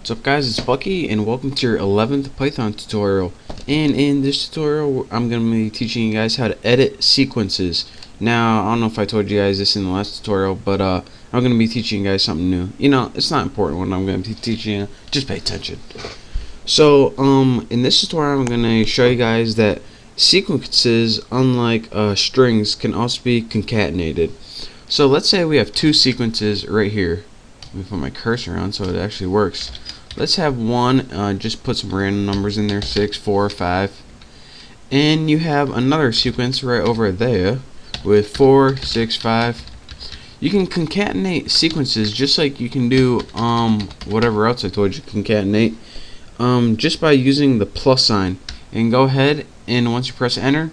What's up guys, it's Bucky and welcome to your 11th Python tutorial. And in this tutorial I'm going to be teaching you guys how to edit sequences. Now I don't know if I told you guys this in the last tutorial, but I'm going to be teaching you guys something new. You know, it's not important what I'm going to be teaching you, just pay attention. So in this tutorial I'm going to show you guys that sequences, unlike strings, can also be concatenated. So let's say we have two sequences right here. Let me put my cursor on so it actually works. Let's have one, just put some random numbers in there, 6, 4, 5. And you have another sequence right over there with 4, 6, 5. You can concatenate sequences just like you can do whatever else I told you to concatenate, just by using the plus sign. And go ahead and once you press enter,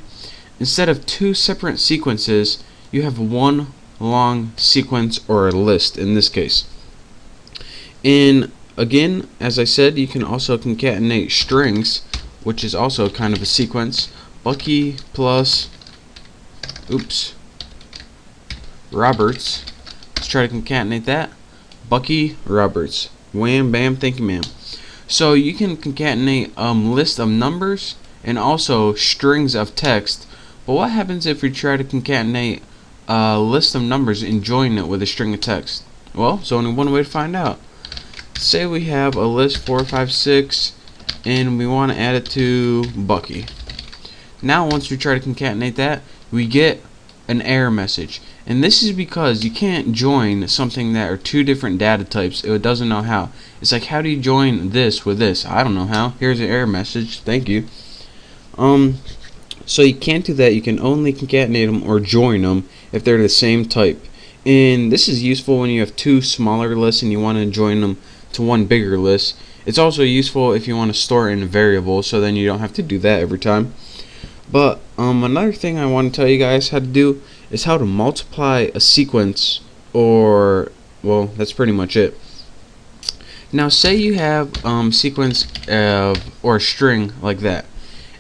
instead of two separate sequences, you have one long sequence, or a list in this case. And again, as I said, you can also concatenate strings, which is also kind of a sequence. Bucky plus Roberts. Let's try to concatenate that. Bucky Roberts. Wham bam, thank you ma'am. So you can concatenate list of numbers and also strings of text. But what happens if we try to concatenate a list of numbers and join it with a string of text? Well, there's only one way to find out. Say we have a list 4, 5, 6 and we want to add it to Bucky. Now once we try to concatenate that, we get an error message, and this is because you can't join something that are two different data types. It doesn't know how. It's like, how do you join this with this? I don't know how. Here's an error message, thank you. So you can't do that. You can only concatenate them or join them if they're the same type. And this is useful when you have two smaller lists and you want to join them to one bigger list. It's also useful if you want to store in a variable, so then you don't have to do that every time. But another thing I want to tell you guys how to do is how to multiply a sequence, or, well, that's pretty much it. Now say you have sequence or a string like that.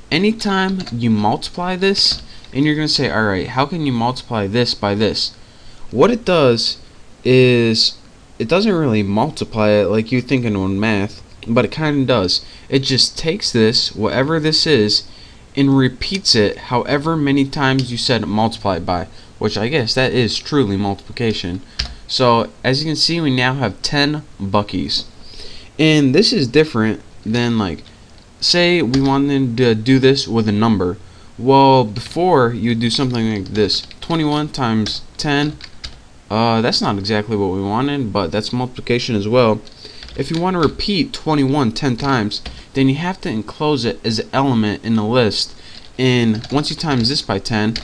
Anytime you multiply this, and you're going to say, alright, how can you multiply this by this? What it does is, it doesn't really multiply it like you think in math, but it kind of does. It just takes this, whatever this is, and repeats it however many times you said multiply it by, which I guess that is truly multiplication. So as you can see, we now have 10 Buckies. And this is different than, like, say we wanted to do this with a number. Well, before you would do something like this, 21 times 10. That's not exactly what we wanted, but that's multiplication as well. If you want to repeat 21 10 times, then you have to enclose it as an element in the list. And once you times this by 10,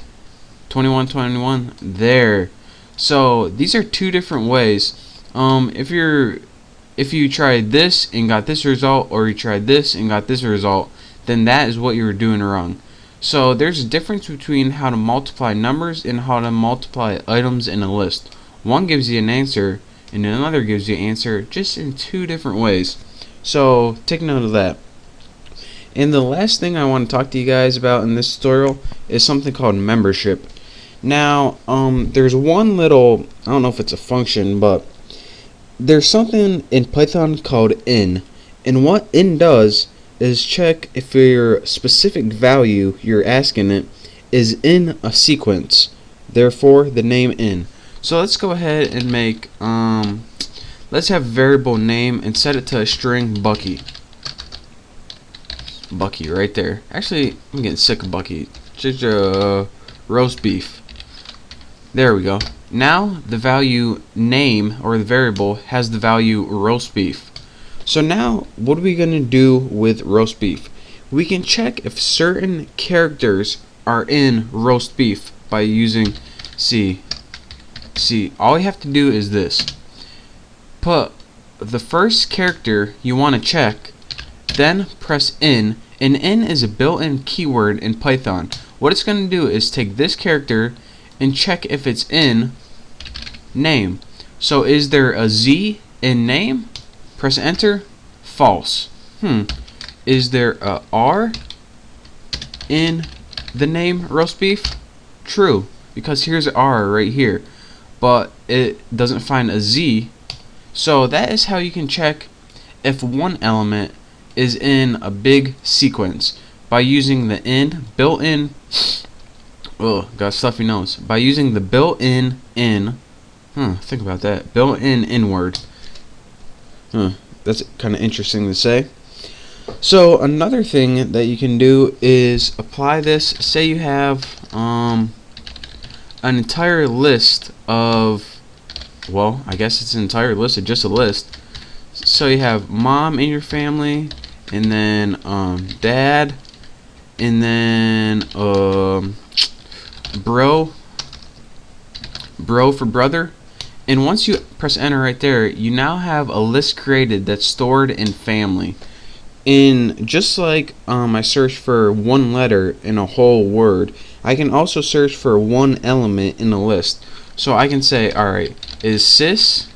21, 21, there. So these are two different ways. If you tried this and got this result, or you tried this and got this result, then that is what you were doing wrong. So there's a difference between how to multiply numbers and how to multiply items in a list. One gives you an answer and another gives you an answer, just in two different ways. So take note of that. And the last thing I want to talk to you guys about in this tutorial is something called membership. Now there's one little, I don't know if it's a function, but there's something in Python called in, and what in does is check if your specific value you're asking it is in a sequence, therefore the name in. So let's go ahead and make let's have variable name and set it to a string Bucky right there. Actually, I'm getting sick of Bucky. Just roast beef. There we go. Now the value name, or the variable, has the value roast beef. So now what are we going to do with roast beef? We can check if certain characters are in roast beef by using C. All you have to do is this. Put the first character you want to check, then press in, and in is a built-in keyword in Python. What it's going to do is take this character and check if it's in name. So is there a Z in name? Press enter. False. Is there a R in the name roast beef? True, because here's an R right here, but it doesn't find a Z. So that is how you can check if one element is in a big sequence by using the built-in got a stuffy nose. By using the built-in think about that. Built-in word. That's kind of interesting to say. So another thing that you can do is apply this. Say you have an entire list of, well, I guess it's an entire list of just a list. So you have mom in your family, and then dad, and then bro for brother. And once you press enter right there, you now have a list created that's stored in family. In just like I search for one letter in a whole word, I can also search for one element in a list. So I can say, alright, is sis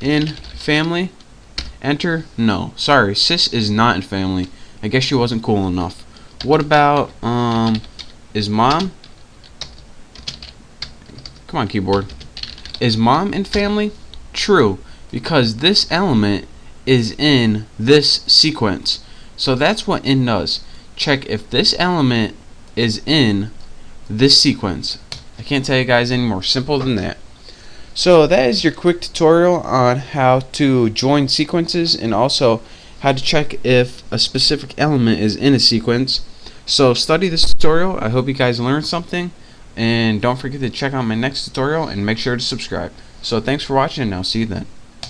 in family? Enter. No, sorry, sis is not in family. I guess she wasn't cool enough. What about is mom? Come on, keyboard. Is mom in family? True, because this element is in this sequence. So that's what in does. Check if this element is in this sequence. I can't tell you guys any more simple than that. So that is your quick tutorial on how to join sequences, and also how to check if a specific element is in a sequence. So study this tutorial. I hope you guys learned something, and don't forget to check out my next tutorial and make sure to subscribe. So thanks for watching, and I'll see you then.